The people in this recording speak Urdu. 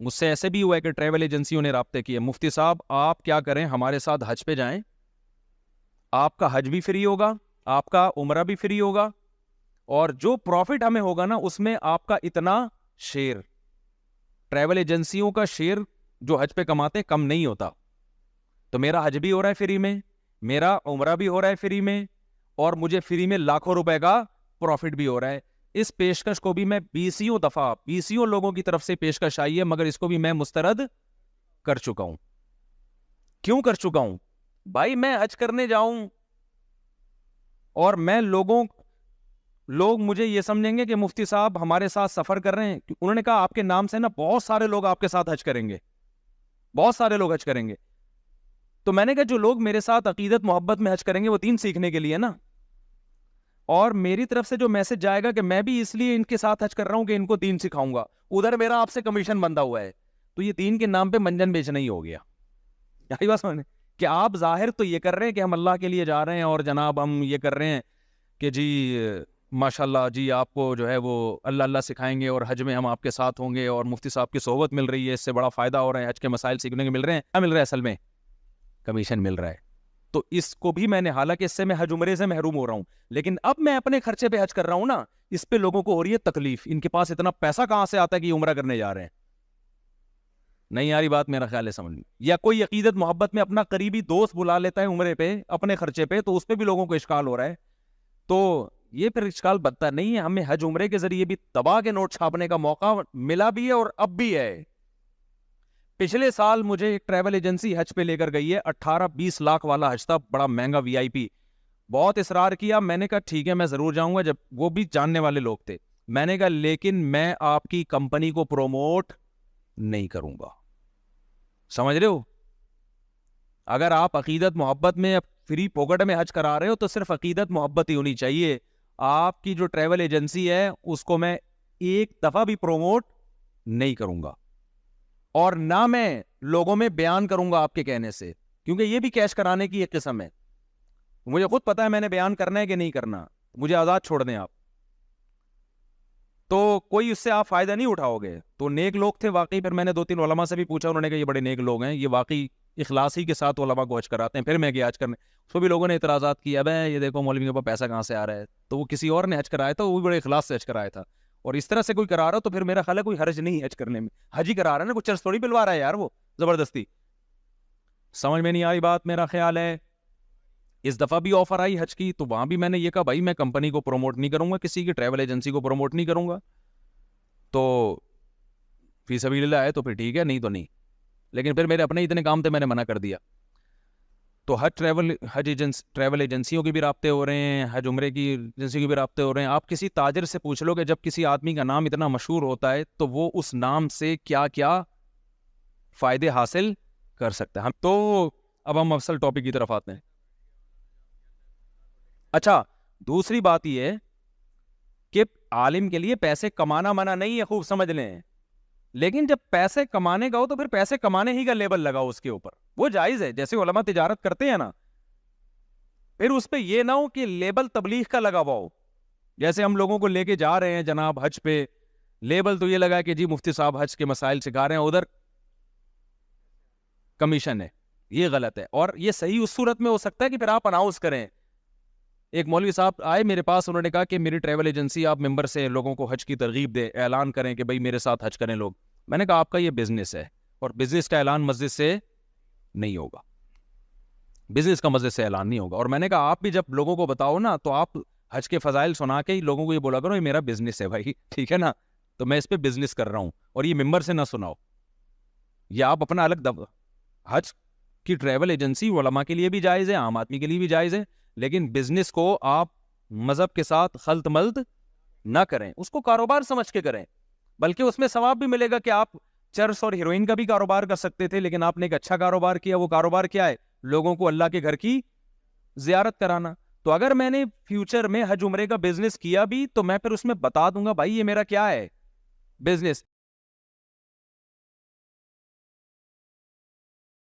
مجھ سے ایسے بھی ہوا ہے کہ ٹریول ایجنسیوں نے رابطے کیے, مفتی صاحب آپ کیا کریں, ہمارے ساتھ حج پہ جائیں, آپ کا حج بھی فری ہوگا, آپ کا عمرہ بھی فری ہوگا, اور جو پروفٹ ہمیں ہوگا نا اس میں آپ کا اتنا شیئر, ٹریول ایجنسیوں کا شیئر جو حج پہ کماتے کم نہیں ہوتا, تو میرا حج بھی ہو رہا ہے فری میں, میرا عمرہ بھی ہو رہا ہے فری میں, اور مجھے فری میں لاکھوں روپے کا پروفٹ بھی ہو رہا ہے. اس پیشکش کو بھی میں بیسیوں دفعہ بیسیوں لوگوں کی طرف سے پیشکش آئی ہے, مگر اس کو بھی میں مسترد کر چکا ہوں. کیوں کر چکا ہوں بھائی؟ میں حج کرنے جاؤں اور میں لوگ مجھے یہ سمجھیں گے کہ مفتی صاحب ہمارے ساتھ سفر کر رہے ہیں. انہوں نے کہا آپ کے نام سے نا بہت سارے لوگ آپ کے ساتھ حج کریں گے, بہت سارے لوگ حج کریں گے. تو میں نے کہا جو لوگ میرے ساتھ عقیدت محبت میں حج کریں گے وہ دین سیکھنے کے لیے نا, اور میری طرف سے جو میسج جائے گا کہ میں بھی اس لیے ان کے ساتھ حج کر رہا ہوں کہ ان کو دین سکھاؤں گا, ادھر میرا آپ سے کمیشن بندھا ہوا ہے, تو یہ دین کے نام پہ منجن بیچنا ہی ہو گیا. یہی بات سمجھیں کہ آپ ظاہر تو یہ کر رہے ہیں کہ ہم اللہ کے لیے جا رہے ہیں, اور جناب ہم یہ کر رہے ہیں کہ جی ماشاءاللہ جی آپ کو جو ہے وہ اللہ اللہ سکھائیں گے, اور حج میں ہم آپ کے ساتھ ہوں گے, اور مفتی صاحب کی صحبت مل رہی ہے, اس سے بڑا فائدہ ہو رہا ہے, حج کے مسائل سیکھنے کے مل رہے ہیں. کیا مل رہا ہے اصل میں؟ کمیشن مل رہا ہے. تو اس کو بھی میں نے, حالانکہ اس سے میں حج عمرے سے محروم ہو رہا ہوں, لیکن اب میں اپنے خرچے پہ حج کر رہا ہوں نا, اس پہ لوگوں کو ہو رہی ہے تکلیف. ان کے پاس اتنا پیسہ کہاں سے آتا ہے کہ یہ عمرہ کرنے جا رہے ہیں؟ نہیں یاری بات میرا خیال ہے سمجھ لیں. یا کوئی عقیدت محبت میں اپنا قریبی دوست بلا لیتا ہے عمرے پہ اپنے خرچے پہ, تو اس پہ بھی لوگوں کو اشکال ہو رہا ہے. تو یہ پھر اشکال بدتا نہیں ہے. ہمیں حج عمرے کے ذریعے بھی تباہ کے نوٹ چھاپنے کا موقع ملا بھی ہے اور اب بھی ہے. پچھلے سال مجھے ایک ٹریول ایجنسی حج پہ لے کر گئی ہے, 18-20 لاکھ والا حج تھا, بڑا مہنگا وی آئی پی. بہت اصرار کیا, میں نے کہا ٹھیک ہے میں ضرور جاؤں گا, جب وہ بھی جاننے والے لوگ تھے. میں نے کہا لیکن میں آپ کی کمپنی کو پروموٹ نہیں کروں گا. سمجھ رہے ہو؟ اگر آپ عقیدت محبت میں فری پوکٹ میں حج کرا رہے ہو تو صرف عقیدت محبت ہی ہونی چاہیے. آپ کی جو ٹریول ایجنسی ہے اس کو میں ایک دفعہ بھی پروموٹ نہیں کروں گا, اور نہ میں لوگوں میں بیان کروں گا آپ کے کہنے سے, کیونکہ یہ بھی کیش کرانے کی ایک قسم ہے. مجھے خود پتا ہے میں نے بیان کرنا ہے کہ نہیں کرنا, مجھے آزاد چھوڑ دیں آپ, تو کوئی اس سے آپ فائدہ نہیں اٹھاؤ گے. تو نیک لوگ تھے واقعی, پھر میں نے 2-3 علماء سے بھی پوچھا, انہوں نے کہا یہ بڑے نیک لوگ ہیں, یہ واقعی اخلاصی کے ساتھ علماء کو حج کراتے ہیں. پھر میں گیا حج کرنے, تو بھی لوگوں نے اعتراضات کیا, اب یہ دیکھو مولوی کے پاس پیسہ کہاں سے آ رہا ہے, تو وہ کسی اور نے حج کرایا تھا, وہ بھی بڑے اخلاص سے حج کرایا تھا. اور اس طرح سے کوئی کرا رہا تو پھر میرا خیال ہے کوئی حرج نہیں حج کرنے میں, حج ہی کرا رہا ہے نا, کچھ چرچ تھوڑی پلوا رہا ہے یار وہ زبردستی. سمجھ میں نہیں آئی بات میرا خیال ہے. اس دفعہ بھی آفر آئی حج کی, تو وہاں بھی میں نے یہ کہا بھائی میں کمپنی کو پروموٹ نہیں کروں گا, کسی کی ٹریول ایجنسی کو پروموٹ نہیں کروں گا. تو فی سبیل اللہ ہے تو پھر ٹھیک ہے, نہیں تو نہیں. لیکن پھر میرے اپنے اتنے کام تھے, میں نے منع کر دیا. تو ٹریول ایجنسیوں کے بھی رابطے ہو رہے ہیں, حج عمرے کی ایجنسی کے بھی رابطے ہو رہے ہیں. آپ کسی تاجر سے پوچھ لو کہ جب کسی آدمی کا نام اتنا مشہور ہوتا ہے تو وہ اس نام سے کیا کیا فائدے حاصل کر سکتا ہے. تو اب ہم اصل ٹاپک کی طرف آتے ہیں. اچھا, دوسری بات یہ ہے کہ عالم کے لیے پیسے کمانا منع نہیں ہے, خوب سمجھ لیں, لیکن جب پیسے کمانے کا ہو تو پھر پیسے کمانے ہی کا لیبل لگاؤ اس کے اوپر, وہ جائز ہے. جیسے علماء تجارت کرتے ہیں نا, پھر اس پہ یہ نہ ہو کہ لیبل تبلیغ کا لگا ہوا ہو. جیسے ہم لوگوں کو لے کے جا رہے ہیں جناب حج پہ, لیبل تو یہ لگا کہ جی مفتی صاحب حج کے مسائل سکھا رہے ہیں, ادھر کمیشن ہے. یہ غلط ہے, اور یہ صحیح اس صورت میں ہو سکتا ہے کہ پھر آپ اناؤنس کریں. ایک مولوی صاحب آئے میرے پاس, انہوں نے کہا کہ میری ٹریول ایجنسی آپ ممبر سے لوگوں کو حج کی ترغیب دے, اعلان کریں کہ بھائی میرے ساتھ حج کریں لوگ. میں نے کہا آپ کا یہ بزنس ہے, اور بزنس کا اعلان مسجد سے نہیں ہوگا, بزنس کا مسجد سے اعلان نہیں ہوگا. اور میں نے کہا آپ بھی جب لوگوں کو بتاؤ نا تو آپ حج کے فضائل سنا کے ہی لوگوں کو یہ بولا کرو یہ میرا بزنس ہے بھائی, ٹھیک ہے نا, تو میں اس پہ بزنس کر رہا ہوں, اور یہ ممبر سے نہ سناؤ. یا آپ اپنا الگ حج کی ٹریول ایجنسی علماء کے لیے بھی جائز ہے, عام آدمی کے لیے بھی جائز ہے, لیکن بزنس کو آپ مذہب کے ساتھ خلط ملط نہ کریں, اس کو کاروبار سمجھ کے کریں. بلکہ اس میں ثواب بھی ملے گا کہ آپ چرس اور ہیروئن کا بھی کاروبار کر سکتے تھے, لیکن آپ نے ایک اچھا کاروبار کیا. وہ کاروبار کیا ہے؟ لوگوں کو اللہ کے گھر کی زیارت کرانا. تو اگر میں نے فیوچر میں حج عمرے کا بزنس کیا بھی تو میں پھر اس میں بتا دوں گا بھائی یہ میرا کیا ہے بزنس.